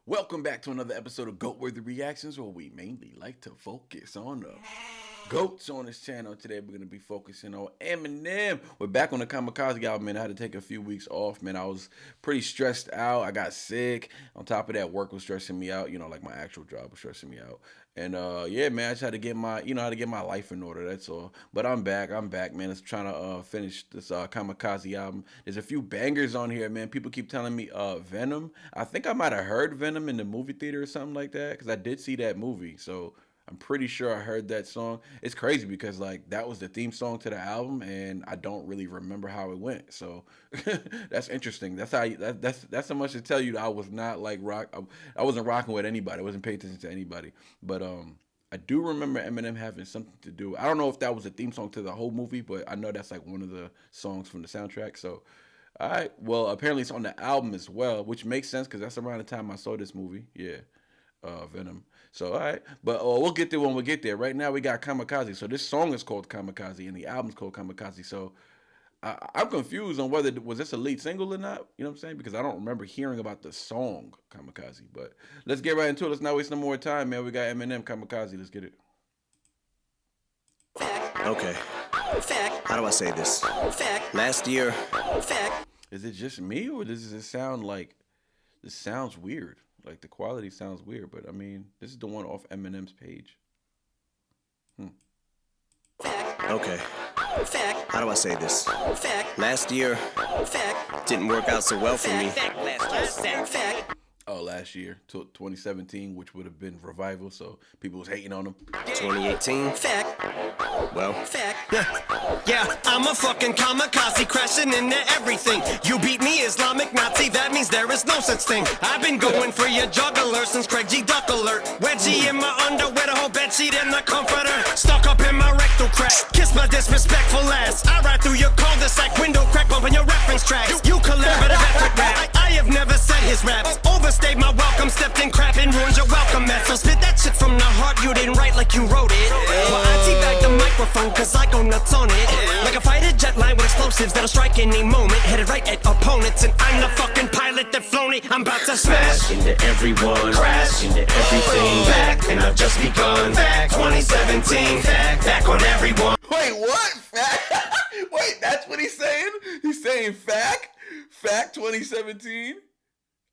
Welcome back to another episode of Goat-Worthy Reactions, where we mainly like to focus on the goats on this channel. Today we're going to be focusing on Eminem. We're back on the Kamikaze album, man. I had to take a few weeks off, man. I was pretty stressed out. I got sick. On top of that, work was stressing me out. Like my actual job was stressing me out. And yeah, man, I just had to get my, how to get my life in order. That's all. But I'm back. I'm back, man. It's trying to finish this Kamikaze album. There's a few bangers on here, man. People keep telling me Venom. I think I might have heard Venom in the movie theater or something like that, because I did see that movie. So I'm pretty sure I heard that song. It's crazy because like that was the theme song to the album, and I don't really remember how it went. So that's interesting. That's so much to tell you that I was not like I wasn't rocking with anybody. I wasn't paying attention to anybody. But I do remember Eminem having something to do. I don't know if that was a theme song to the whole movie, but I know that's like one of the songs from the soundtrack. So all right. Well, apparently it's on the album as well, which makes sense because that's around the time I saw this movie. Yeah, Venom. So all right, but we'll get there when we get there. Right now we got Kamikaze. So this song is called Kamikaze, and the album's called Kamikaze. So I'm confused on whether was this a lead single or not. You know what I'm saying? Because I don't remember hearing about the song Kamikaze. But let's get right into it. Let's not waste no more time, man. We got Eminem Kamikaze. Let's get it. Okay. How do I say this? Last year. Is it just me, or does it sound like this sounds weird? Like the quality sounds weird, but I mean, this is the one off Eminem's page. Okay. How do I say this? Last year didn't work out so well for me. Oh, last year, 2017, which would have been revival, so people was hating on him. 2018. Well. Yeah, I'm a fucking kamikaze, crashing into everything. You beat me, Islamic Nazi, that means there is no such thing. I've been going for your juggler since Craig G. Duck Alert. Wedgie in my underwear, the whole bedsheet in the comforter. Stuck up in my rectal crack, kiss my disrespectful ass. I ride through your cul-de-sac, window crack, bumping your reference tracks. You collaborative effort rap, I have never said his raps. Overstayed my welcome, stepped in crap and ruined your welcome mat. So spit that shit from the heart, you didn't write like you wrote it. Well, I teabag the microphone, cause I go nuts on it. Like a fighter jet line with explosives that'll strike any moment. Headed right at opponents, and I'm the fucking pilot that flown it. I'm about to smash into everyone, crash into everything. Back, and I've just begun. Back 2017, back on everyone. Wait, what? Wait, that's what he's saying? He's saying fact 2017?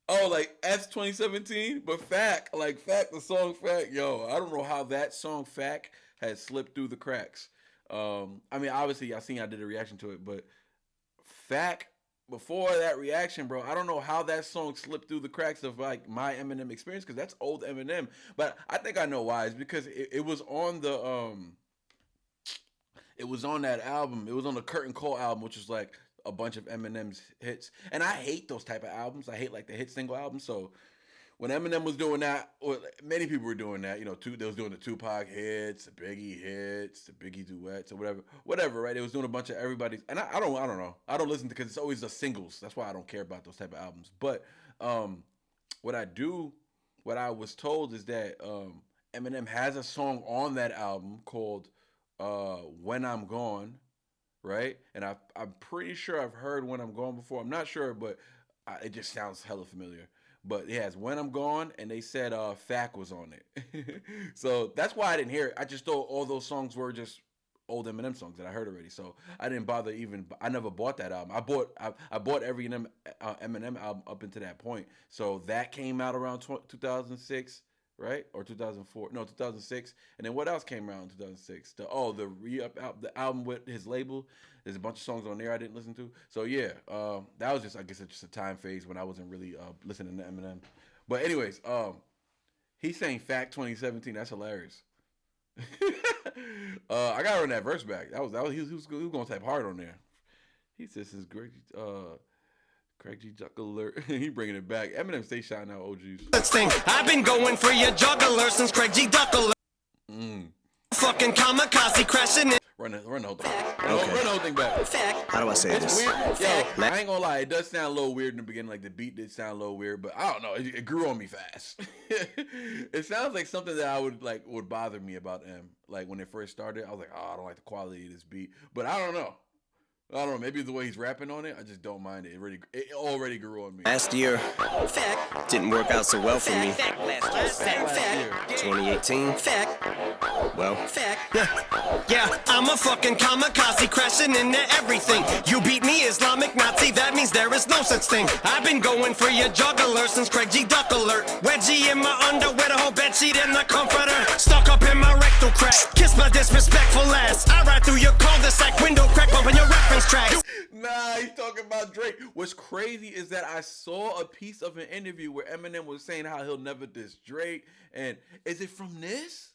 Oh, like F 2017? But fact, the song fact, yo, I don't know how that song fact has slipped through the cracks. I mean, obviously, I did a reaction to it, but fact, before that reaction, bro, I don't know how that song slipped through the cracks of like my Eminem experience, because that's old Eminem. But I think I know why. It's because it was on the it was on that album. It was on the Curtain Call album, which is like a bunch of Eminem's hits. And I hate those type of albums. I hate like the hit single albums. So when Eminem was doing that, or many people were doing that, they was doing the Tupac hits, the Biggie hits, the Biggie duets, or whatever, right? It was doing a bunch of everybody's, and I don't know, I don't listen to, because it's always the singles. That's why I don't care about those type of albums. But what I was told is that Eminem has a song on that album called "When I'm Gone," right? And I'm pretty sure I've heard "When I'm Gone" before. I'm not sure, but it just sounds hella familiar. But it has "When I'm Gone," and they said "Fack" was on it. So that's why I didn't hear it. I just thought all those songs were just old Eminem songs that I heard already. So I didn't bother even. I never bought that album. I bought every Eminem album up until that point. So that came out around 2006, right? Or 2004? No, 2006. And then what else came around in 2006? The album with his label. There's a bunch of songs on there I didn't listen to. So yeah, that was just, I guess, just a time phase when I wasn't really listening to Eminem. But anyways, he's saying "Fact 2017." That's hilarious. I got to run that verse back. He was gonna type hard on there. He says his great Craig G. Duck Alert. He bringing it back. Eminem stay shouting out OGs. I've been going for your juggler since Craig G. Duck Alert. Fucking kamikaze, crashing in. Run the whole thing. Okay. Run the whole thing back. How do I say It's this? weird. Yo, I ain't gonna lie. It does sound a little weird in the beginning. Like the beat did sound a little weird, but I don't know. It grew on me fast. It sounds like something that I would bother me about M. Like when it first started, I was like, oh, I don't like the quality of this beat. But I don't know. I don't know. Maybe the way he's rapping on it, I just don't mind it. It already grew on me. Last year didn't work out so well for me. 2018, well, Yeah, I'm a fucking kamikaze crashing into everything. You beat me, Islamic Nazi, that means there is no such thing. I've been going for your juggler since Craig G. Duck Alert. Wedgie in my underwear, the whole bedsheet in the comforter. Stuck up in my rectal crack, kiss my disrespectful ass. I ride through your cul-de-sac window crack, bumping your reference tracks. Nah, he's talking about Drake. What's crazy is that I saw a piece of an interview where Eminem was saying how he'll never diss Drake. And is it from this?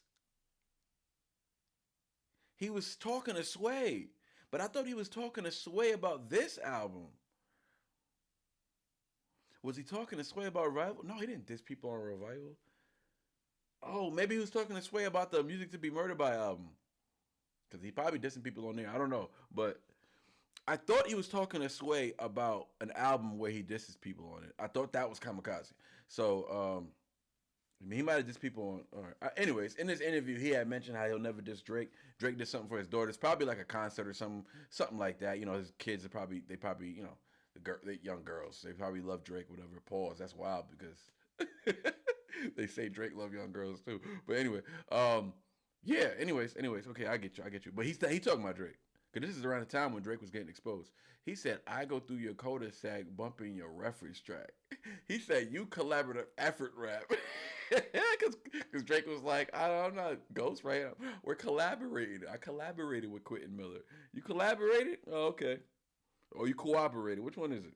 He was talking to Sway, but I thought he was talking to Sway about this album. Was he talking to Sway about Revival? No, he didn't diss people on Revival. Oh, maybe he was talking to Sway about the Music to Be Murdered By album. Because he probably dissing people on there. I don't know. But I thought he was talking to Sway about an album where he disses people on it. I thought that was Kamikaze. So, I mean, he might have dissed people on. Anyways, in this interview, he had mentioned how he'll never diss Drake. Drake did something for his daughters, probably like a concert or something like that. You know, his kids are probably, you know, the young girls, they probably love Drake, whatever. Pause. That's wild because they say Drake love young girls too. But anyway, yeah. Anyways. Okay, I get you. But he talking about Drake. Because this is around the time when Drake was getting exposed. He said, I go through your cul-de-sac bumping your reference track. He said, you collaborative effort rap. Because Drake was like, I'm not ghost right now. We're collaborating. I collaborated with Quentin Miller. You collaborated? Oh, okay. Or you cooperated. Which one is it?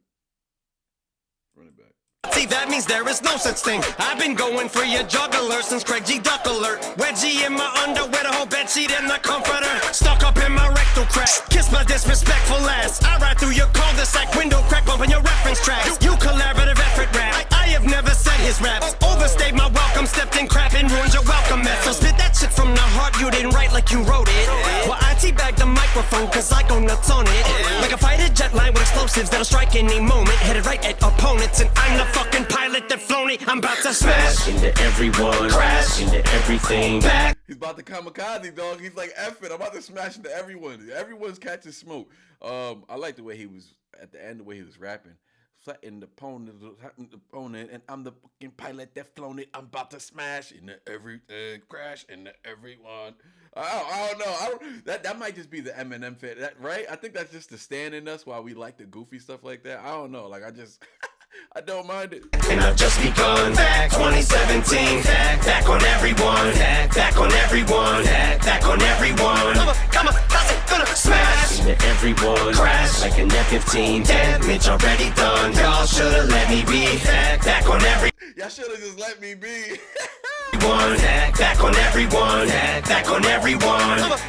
Run it back. See, that means there is no such thing. I've been going for your juggler since Craig G. Duck Alert. Wedgie in my underwear, the whole bedsheet in the comforter. Stuck up in my rectal crack, kiss my disrespectful ass. I ride through your cul-de-sac window crack, bumping your reference tracks. You collaborative effort rap. I have never said his raps overstayed my welcome, stepped in crap and ruined your welcome mess. So spit that shit from the heart, you didn't write like you wrote it. Well, I teabag the microphone cause I go nuts on it. Like a fighter jet line with explosives that'll strike any moment. Headed right at opponents and I'm the fucking pilot that flown it. I'm about to smash into everyone, crash into everything. Back. He's about to kamikaze, dog. He's like, F it. I'm about to smash into everyone. Everyone's catching smoke. I like the way he was at the end, the way he was rapping. Flatten the opponent, and I'm the fucking pilot that flown it. I'm about to smash into everything, crash into everyone. I don't know. That might just be the Eminem fit, right? I think that's just the stand in us why we like the goofy stuff like that. I don't know. Like I just. I don't mind it. And I've just begun. 2017. Back on everyone. Back on everyone. Back on everyone. Kamikaze, gonna smash into everyone. Crash like an F-15. Damage already done. Y'all should've let me be. Back on every. Y'all should've just let me be. Back on everyone. Back on everyone.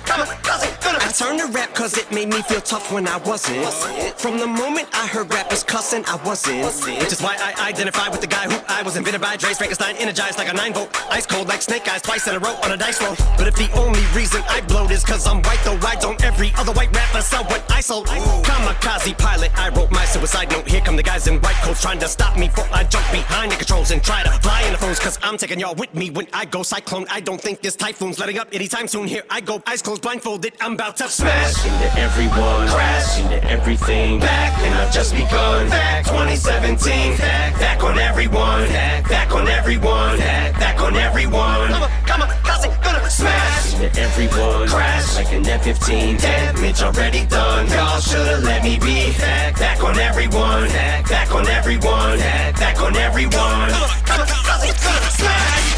I turned to rap cause it made me feel tough when I wasn't. From the moment I heard rappers cussing, I wasn't. Which is why I identify with the guy who I was invented by. Dre Frankenstein, energized like a 9-volt. Ice cold like snake eyes, twice in a row on a dice roll. But if the only reason I blowed is cause I'm white, though why don't every other white rapper sell what I sold? Kamikaze pilot, I wrote my suicide note. Here come the guys in white coats trying to stop me before I jump behind the controls and try to fly in the phones. Cause I'm taking y'all with me when I go cyclone. I don't think this typhoon's letting up anytime soon. Here I go, eyes closed, blindfolded. I'm about to smash into everyone, crash into everything. Back, and I've just begun. 2017. Back on everyone. Back on everyone. Back on everyone. Kamikaze, gonna smash into everyone. Crash like an F-15. Damage already done. Y'all should've let me be. Back on everyone. Back on everyone. Back on everyone. Kamikaze, gonna smash.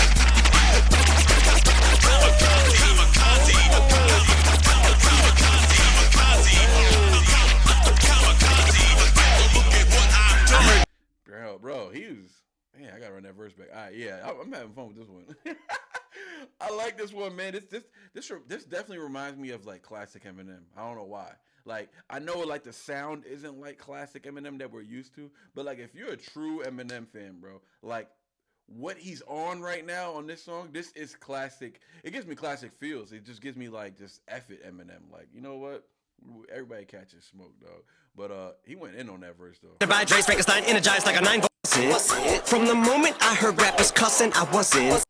Bro, he was. Man, I gotta run that verse back. All right, yeah, I'm having fun with this one. I like this one, man. This definitely reminds me of like classic Eminem. I don't know why. Like I know like the sound isn't like classic Eminem that we're used to, but like if you're a true Eminem fan, bro, like what he's on right now on this song, this is classic. It gives me classic feels. It just gives me like just F it Eminem. Like you know what? Everybody catches smoke, dog. But he went in on that verse though. By Dre Frankenstein, energized like a 9-volt. From the moment I heard rappers cussing, I wasn't.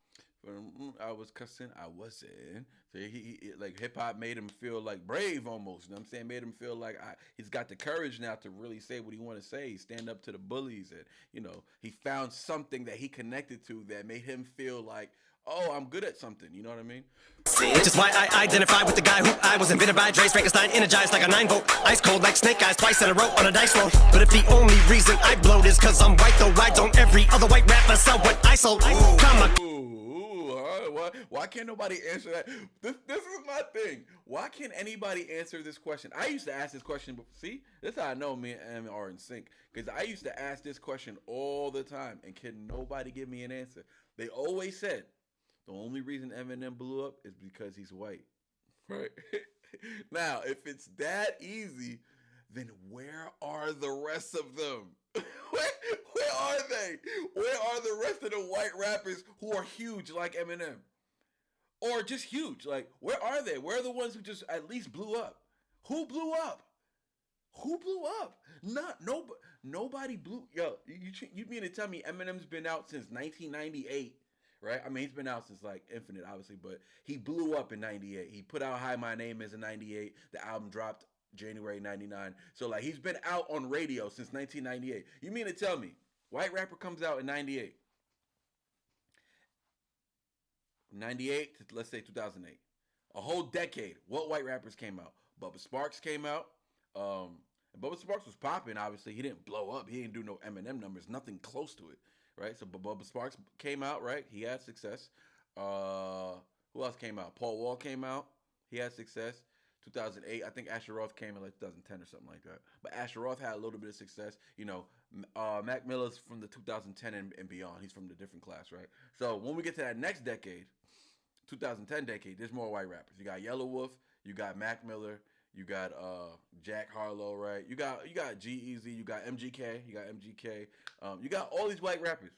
I was cussing. I wasn't. So he like hip hop made him feel like brave almost. You know what I'm saying? Made him feel like he's got the courage now to really say what he want to say. Stand up to the bullies, and he found something that he connected to that made him feel like, oh, I'm good at something. You know what I mean? Which is why I identify with the guy who I was invented by. Dre's Frankenstein, energized like a 9-volt. Ice cold like snake eyes, twice in a row on a dice roll. But if the only reason I blowed is cause I'm white, though why don't every other white rapper sell what I sold? Why can't nobody answer that? This is my thing. Why can't anybody answer this question? I used to ask this question, but see, this is how I know me and Em are in sync. Because I used to ask this question all the time, and can nobody give me an answer? They always said, the only reason Eminem blew up is because he's white. Right? Now, if it's that easy, then where are the rest of them? Where are they? Where are the rest of the white rappers who are huge like Eminem? Or just huge? Like, where are they? Where are the ones who just at least blew up? Who blew up? Who blew up? Nobody blew. Yo, you mean to tell me Eminem's been out since 1998? Right? I mean, he's been out since like Infinite, obviously, but he blew up in 98. He put out Hi, My Name Is in 98. The album dropped January 99. So like he's been out on radio since 1998. You mean to tell me white rapper comes out in 98? 98 to let's say 2008. A whole decade. What white rappers came out? Bubba Sparks came out. And Bubba Sparks was popping, obviously. He didn't blow up. He didn't do no Eminem numbers. Nothing close to it. Right? So Bubba Sparks came out, right? He had success. Who else came out? Paul Wall came out. He had success. 2008, I think Asher Roth came in like 2010 or something like that. But Asher Roth had a little bit of success. Mac Miller's from the 2010 and beyond. He's from the different class, right? So when we get to that next decade, 2010 decade, there's more white rappers. You got Yellow Wolf, you got Mac Miller, you got Jack Harlow, right? You got G-Eazy, you got MGK, you got all these white rappers.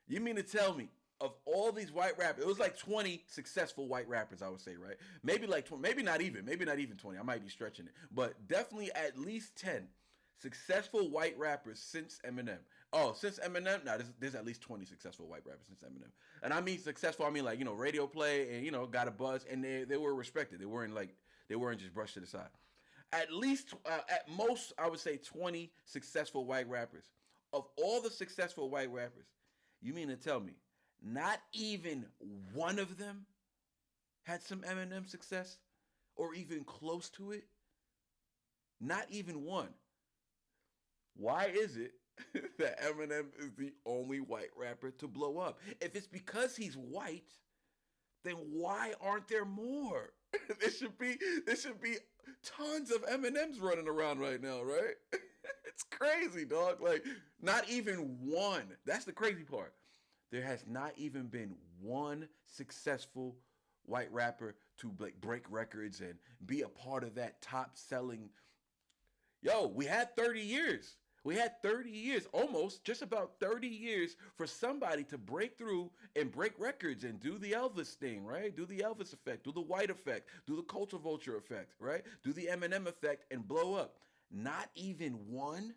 You mean to tell me of all these white rappers, it was like 20 successful white rappers, I would say, right? Maybe like 20, maybe not even 20. I might be stretching it, but definitely at least 10 successful white rappers since Eminem. Oh, since Eminem, there's at least 20 successful white rappers since Eminem. And I mean successful, I mean like, radio play and, got a buzz, and they were respected. They weren't just brushed to the side. At least, at most, I would say 20 successful white rappers. Of all the successful white rappers, you mean to tell me not even one of them had some Eminem success or even close to it? Not even one. Why is it that Eminem is the only white rapper to blow up? If it's because he's white, then why aren't there more? There should be tons of Eminems running around right now, right? It's crazy, dog. Like, not even one. That's the crazy part. There has not even been one successful white rapper to break records and be a part of that top selling. Yo, we had 30 years. We had 30 years, almost, just about 30 years for somebody to break through and break records and do the Elvis thing, right? Do the Elvis effect, do the white effect, do the culture vulture effect, right? Do the Eminem effect and blow up. Not even one?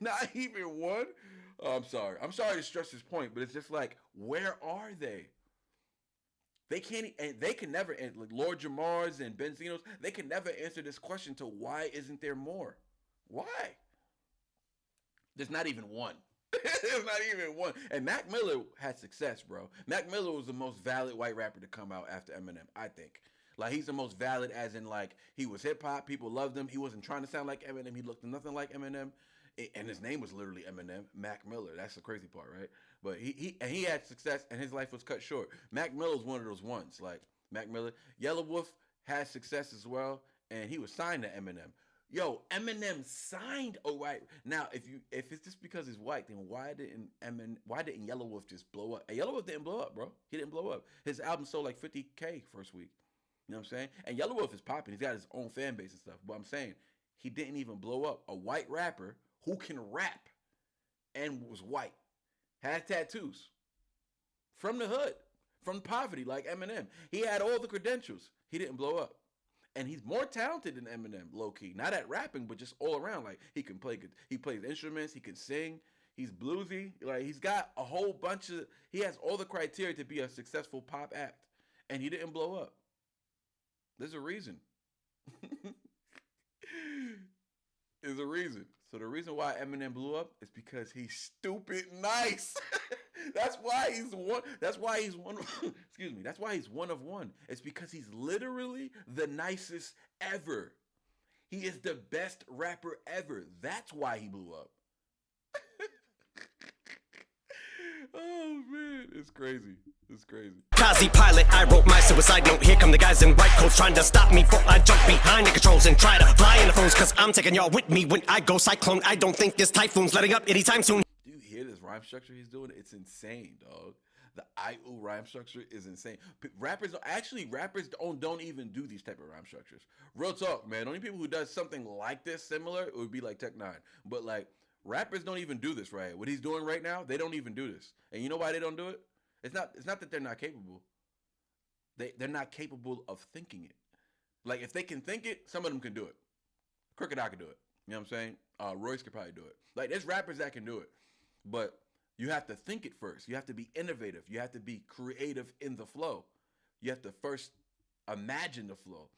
Not even one? Oh, I'm sorry to stress this point, but it's just like, where are they? They can never, like Lord Jamar's and Benzino's, they can never answer this question to why isn't there more? Why? There's not even one. There's not even one. And Mac Miller had success, bro. Mac Miller was the most valid white rapper to come out after Eminem, I think. Like, he's the most valid as in, like, he was hip-hop. People loved him. He wasn't trying to sound like Eminem. He looked nothing like Eminem. And his name was literally Eminem, Mac Miller. That's the crazy part, right? But he had success, and his life was cut short. Mac Miller was one of those ones, like Mac Miller. Yellow Wolf had success as well, and he was signed to Eminem. Yo, Eminem signed a white. Now, if it's just because he's white, then why didn't Yellow Wolf just blow up? And Yellow Wolf didn't blow up, bro. He didn't blow up. His album sold like 50K first week. You know what I'm saying? And Yellow Wolf is popping. He's got his own fan base and stuff. But I'm saying he didn't even blow up. A white rapper who can rap and was white, had tattoos, from the hood, from poverty like Eminem. He had all the credentials. He didn't blow up. And he's more talented than Eminem, low-key. Not at rapping, but just all around. Like, he can play, he plays instruments, he can sing, He's bluesy. Like he's got a whole bunch of. He has all the criteria to be a successful pop act, and he didn't blow up. There's a reason. There's a reason. So the reason why Eminem blew up is because he's stupid nice. That's why he's one. That's why he's one. Excuse me. That's why he's one of one. It's because he's literally the nicest ever. He is the best rapper ever. That's why he blew up. Oh man, it's crazy. It's crazy. Kamikaze pilot, I wrote my suicide note. Here come the guys in white coats trying to stop me before I jump behind the controls and try to fly in the phones. Cause I'm taking y'all with me when I go cyclone. I don't think this typhoon's letting up anytime soon. Do you hear this rhyme structure he's doing? It's insane, dog. The IU rhyme structure is insane. Rappers don't even do these type of rhyme structures. Real talk, man. Only people who does something like this similar, it would be like Tech 9. But like rappers don't even do this, right? What he's doing right now, they don't even do this. And you know why they don't do it? It's not that they're not capable. They're not capable of thinking it. Like if they can think it, some of them can do it. Crooked I can do it. You know what I'm saying? Royce could probably do it. Like there's rappers that can do it. But you have to think it first. You have to be innovative. You have to be creative in the flow. You have to first imagine the flow.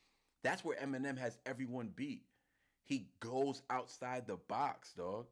That's where Eminem has everyone beat. He goes outside the box, dog.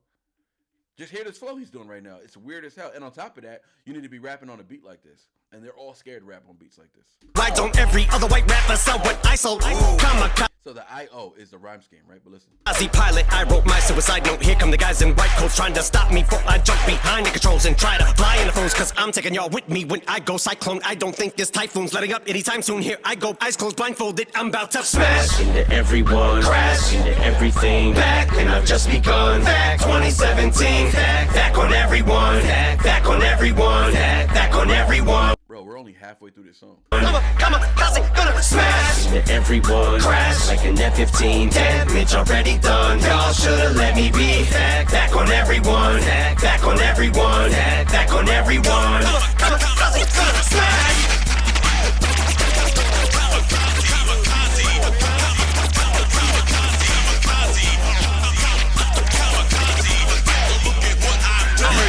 Just hear this flow he's doing right now. It's weird as hell. And on top of that, you need to be rapping on a beat like this. And they're all scared to rap on beats like this. Why don't every other white rapper sell what I sold? Kamikaze So the I.O. is the rhyme scheme, right? But listen. pilot, I wrote my suicide note. Here come the guys in white coats trying to stop me before I jump behind the controls and try to fly in the phones. Cause I'm taking y'all with me when I go cyclone. I don't think this typhoon's letting up anytime soon. Here I go, eyes closed, blindfolded. I'm about to smash Into everyone, crash into everything. back, and I've just begun. Back 2017, back on everyone, back on everyone, back on everyone. Bro, we're only halfway through this song. Kamikaze, gonna smash Into everyone, crash like an F-15. damage already done. Y'all should've let me be back on everyone, back on everyone, back on everyone. Kamikaze, gonna smash.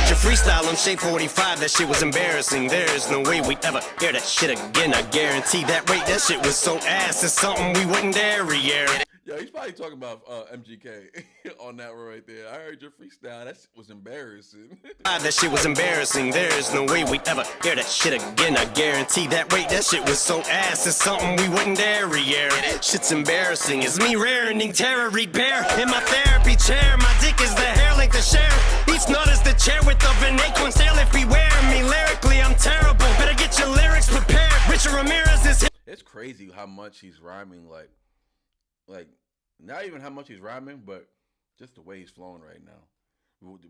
Your freestyle on Shape 45, that shit was embarrassing. There's no way we'd ever hear that shit again. I guarantee that rate, that shit was so ass. It's something we wouldn't dare re-air. Yo, he's probably talking about MGK on that one right there. I heard your freestyle. That shit was embarrassing. That shit was embarrassing. There's no way we'd ever hear that shit again. I guarantee that rate, that shit was so ass. It's something we wouldn't dare re-air. Shit's embarrassing. It's me raring terror, read bear. In my therapy chair, my dick is the hair length to share. Each nut is the chair width of an acorn tail. If beware me lyrically, I'm terrible. Better get your lyrics prepared. Richard Ramirez is here. It's crazy how much he's rhyming, like not even how much he's rhyming, but just the way he's flowing right now.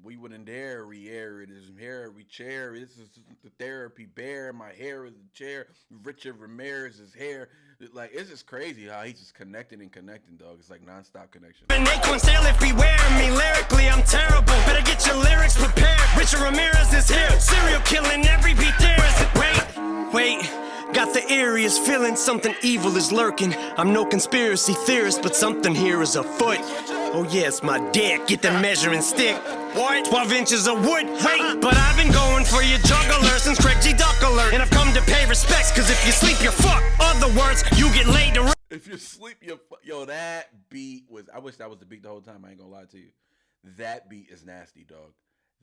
We wouldn't dare re-air it. His hair, we chair. This is the therapy bear. My hair is the chair. Richard Ramirez's hair. Like, it's just crazy how he's just connecting and connecting, dog. It's like nonstop connection. An acorn tail if beware me lyrically, I'm terrible. Better get your lyrics prepared. Richard Ramirez is here. Serial killing every beat there is it. Wait. Got the eeriest feeling something evil is lurking. I'm no conspiracy theorist, but something here is afoot. Oh yes, my dick, get the measuring stick. What? 12 inches of wood, wait. But I've been going for your juggler since Craig G. Duck Alert. And I've come to pay respects, cause if you sleep, you're fucked. Other words, you get laid to rest. If you sleep, yo, that beat was, I wish that was the beat the whole time, I ain't gonna lie to you. That beat is nasty, dog.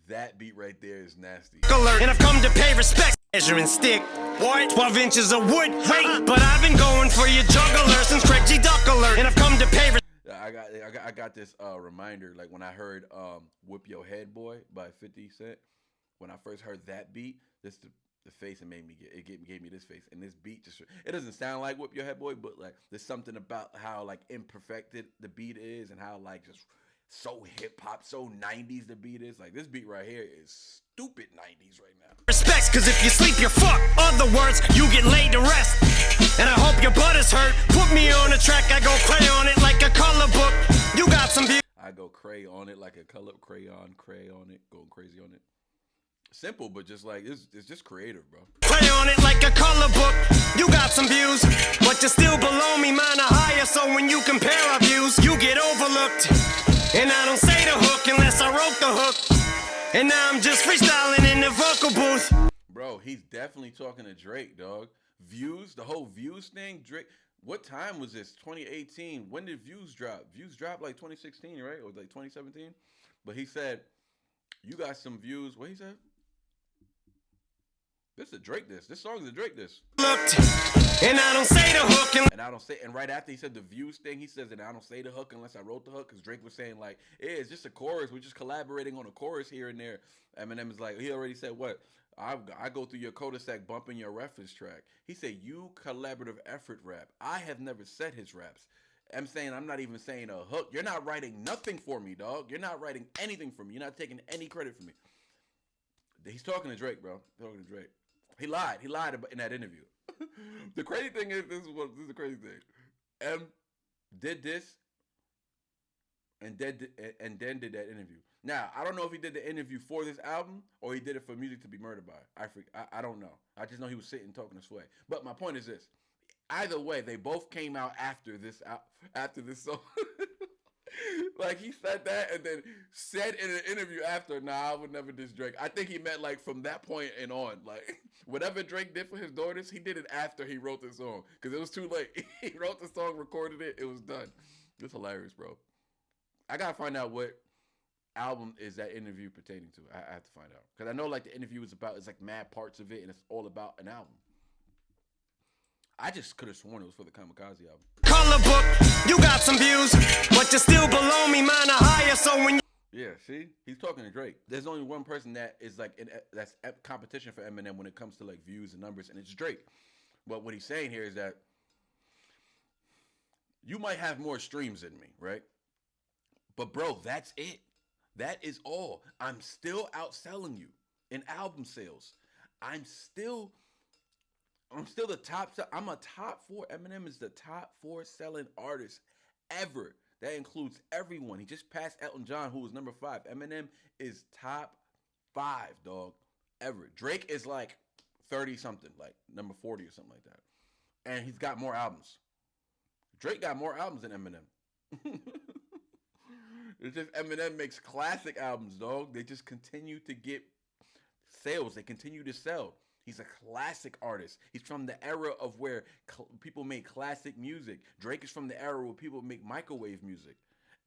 That beat right there is nasty. Alert. And I've come to pay respects. Measuring stick. What? 12 inches of wood, wait. But I've been going for your juggler since Craig G. Duck Alert. And I've come to pay respects. I got this reminder, like when I heard "Whip Your Head Boy" by 50 Cent. When I first heard that beat, this the face it made me gave me this face, and this beat just, it doesn't sound like "Whip Your Head Boy," but like there's something about how like imperfected the beat is, and how like just so hip hop, so 90s the beat is. Like this beat right here is stupid 90s right now. Respects, cause if you sleep, you're fucked. Other words, you get laid to rest. And I hope your butt is hurt. Put me on a track, I go cray on it like a color book. You got some views. I go cray on it like a color crayon, cray on it, going crazy on it. Simple, but just like it's just creative, bro. Cray on it like a color book. You got some views, but you're still below me, mine are higher. So when you compare our views, you get overlooked. And I don't say the hook unless I wrote the hook. And now I'm just freestyling in the vocal booth. Bro, he's definitely talking to Drake, dog. Views, the whole views thing, Drake. What time was this? 2018. When did views drop? Views dropped like 2016, right? Or like 2017? But he said, you got some views. What he said? This is a Drake diss. This song is a Drake diss. Looked, and I don't say the hook. And I don't say, and right after he said the views thing, he says that I don't say the hook unless I wrote the hook, because Drake was saying like, yeah, it's just a chorus. We're just collaborating on a chorus here and there. Eminem is like, he already said what? I go through your cul-de-sac bumping your reference track. He said, you collaborative effort rap. I have never said his raps. I'm saying I'm not even saying a hook. You're not writing nothing for me, dog. You're not writing anything for me. You're not taking any credit from me. He's talking to Drake, bro. He's talking to Drake. He lied. He lied in that interview. The crazy thing is, this is the crazy thing. M did this and then did that interview. Now, I don't know if he did the interview for this album or he did it for Music to Be Murdered By. I don't know. I just know he was sitting talking to Sway. But my point is this. Either way, they both came out after this song. Like, he said that and then said in an interview after, nah, I would never diss Drake. I think he meant like from that point and on. Like, whatever Drake did for his daughters, he did it after he wrote the song. Because it was too late. He wrote the song, recorded it, it was done. It's hilarious, bro. I got to find out what album is that interview pertaining to. I have to find out. Because I know like the interview is about, it's like mad parts of it and it's all about an album. I just could have sworn it was for the Kamikaze album. Color book, you got some views, but you're still below me, mine are higher, so when you... Yeah, see? He's talking to Drake. There's only one person that is like, that's competition for Eminem when it comes to like views and numbers, and it's Drake. But what he's saying here is that you might have more streams than me, right? But bro, that's it. That is all. I'm still outselling you in album sales. I'm still the top. I'm a top 4. Eminem is the top 4 selling artist ever. That includes everyone. He just passed Elton John, who was number 5. Eminem is top 5, dog, ever. Drake is like 30 something, like number 40 or something like that. And he's got more albums. Drake got more albums than Eminem. It's just Eminem makes classic albums, dog. They just continue to get sales. They continue to sell. He's a classic artist. He's from the era of where people make classic music. Drake is from the era where people make microwave music.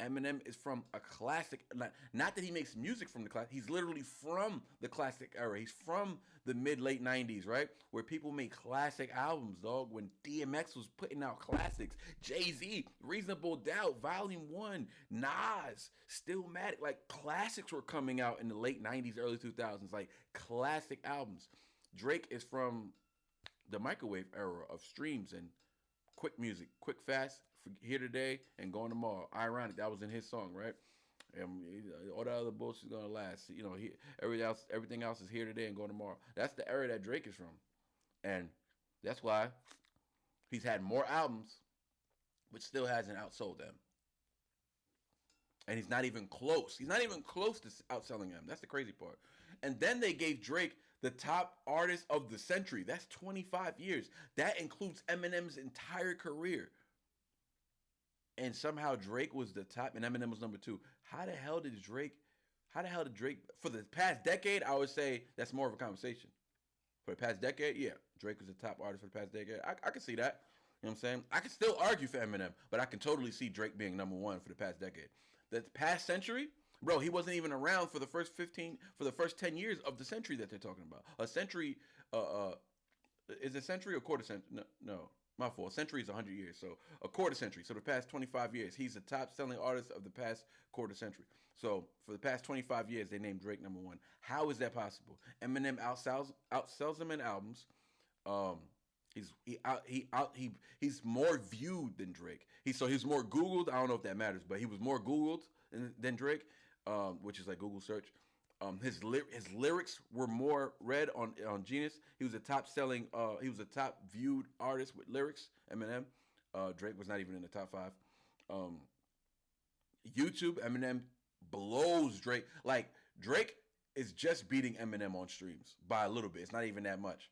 Eminem is from a classic, not that he makes music from the classic, he's literally from the classic era. He's from the mid-late 90s, right? Where people make classic albums, dog. When DMX was putting out classics, Jay-Z, Reasonable Doubt, Volume 1, Nas, Stillmatic, like classics were coming out in the late 90s, early 2000s, like classic albums. Drake is from the microwave era of streams and quick music, quick, fast, here today and going tomorrow. Ironic, that was in his song, right? And all the other bullshit is gonna last. You know, everything else is here today and going tomorrow. That's the era that Drake is from, and that's why he's had more albums, but still hasn't outsold them. And he's not even close. He's not even close to outselling them. That's the crazy part. And then they gave Drake the top artist of the century. That's 25 years. That includes Eminem's entire career. And somehow Drake was the top and Eminem was number 2. How the hell did Drake, for the past decade, I would say that's more of a conversation. For the past decade, yeah, Drake was the top artist for the past decade. I can see that. You know what I'm saying? I can still argue for Eminem, but I can totally see Drake being number 1 for the past decade. The past century, bro, he wasn't even around for the first 10 years of the century that they're talking about. A century, is a century or quarter century? No. My fault. A century is 100 years, so a quarter century. So the past 25 years, he's the top-selling artist of the past quarter century. So for the past 25 years, they named Drake number 1. How is that possible? Eminem outsells him in albums. He's more viewed than Drake. He's more Googled. I don't know if that matters, but he was more Googled than Drake, which is like Google search. His lyrics were more read on Genius. He was a top viewed artist with lyrics. Eminem, Drake was not even in the top 5. YouTube, Eminem blows Drake. Like Drake is just beating Eminem on streams by a little bit. It's not even that much.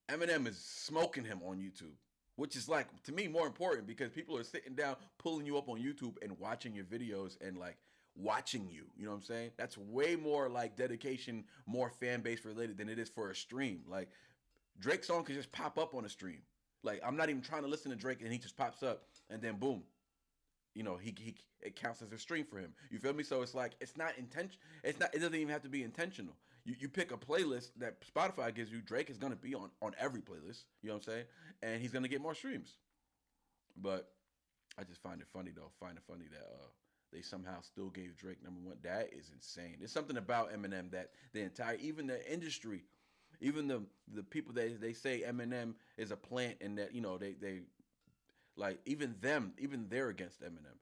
Eminem is smoking him on YouTube, which is like to me more important because people are sitting down, pulling you up on YouTube and watching your videos and like watching you. You know what I'm saying? That's way more like dedication, more fan base related than it is for a stream. Like Drake's song can just pop up on a stream. Like I'm not even trying to listen to Drake and he just pops up and then boom. You know, he it counts as a stream for him. You feel me? So it's like it's not intention. It doesn't even have to be intentional. You pick a playlist that Spotify gives you. Drake is gonna be on every playlist. You know what I'm saying? And he's gonna get more streams. But I just find it funny though. Find it funny that they somehow still gave Drake #1. That is insane. There's something about Eminem that the entire, even the industry, even the people that they say Eminem is a plant and that, you know, they like even they're against Eminem.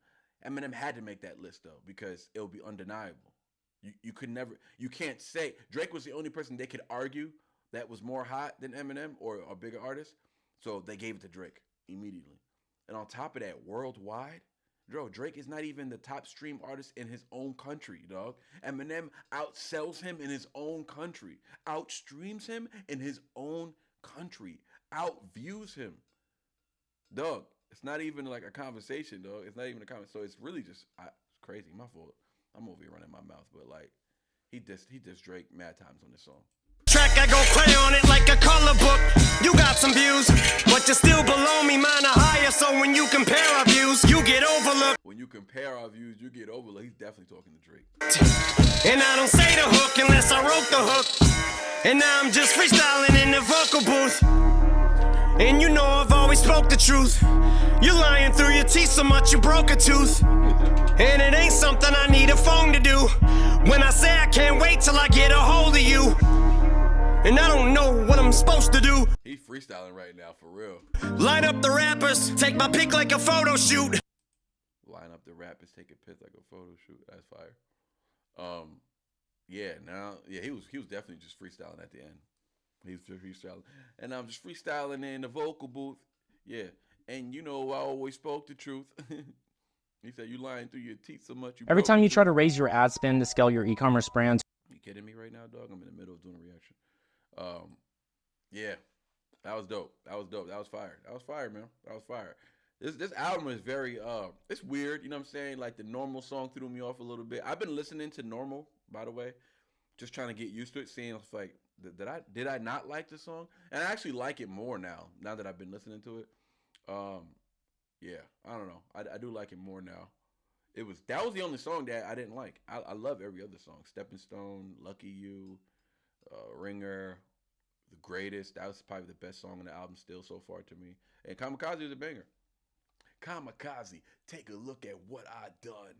Eminem had to make that list though because it'll be undeniable. You could never, you can't say Drake was the only person they could argue that was more hot than Eminem or a bigger artist. So they gave it to Drake immediately. And on top of that, worldwide, bro, Drake is not even the top stream artist in his own country, dog. Eminem outsells him in his own country, outstreams him in his own country, outviews him. Dog, it's not even like a conversation, dog. It's not even a conversation. So it's really just, it's crazy. My fault. I'm over here running my mouth, but like, he dissed Drake mad times on this song. Track, I go play on it like a color book. You got some views, but you're still below me, mine are higher. So when you compare our views, you get overlooked. When you compare our views, you get overlooked. He's definitely talking to Drake. And I don't say the hook unless I wrote the hook. And now I'm just freestyling in the vocal booth. And you know I've always spoke the truth. You're lying through your teeth so much you broke a tooth. And it ain't something I need a phone to do. When I say I can't wait till I get a hold of you. And I don't know what I'm supposed to do. He's freestyling right now, for real. Line up the rappers, take my pic like a photo shoot. Line up the rappers, take a pic like a photo shoot. That's fire. He was definitely just freestyling at the end. He was just freestyling. And I'm just freestyling in the vocal booth. Yeah. And you know I always spoke the truth. He said you lying through your teeth so much. Every time you try to raise your ad spend to scale your e-commerce brand. You kidding me right now, dog? I'm in the middle of doing a reaction. Yeah, that was dope. That was fire. That was fire, man. That was fire. This album is very it's weird. You know what I'm saying? Like the Normal song threw me off a little bit. I've been listening to Normal, by the way, just trying to get used to it. Seeing if like did I not like the song? And I actually like it more now that I've been listening to it. Yeah, I don't know. I do like it more now. That was the only song that I didn't like. I love every other song. Stepping Stone, Lucky You, Ringer, The Greatest. That was probably the best song on the album still so far to me. And Kamikaze is a banger. Kamikaze, take a look at what I done.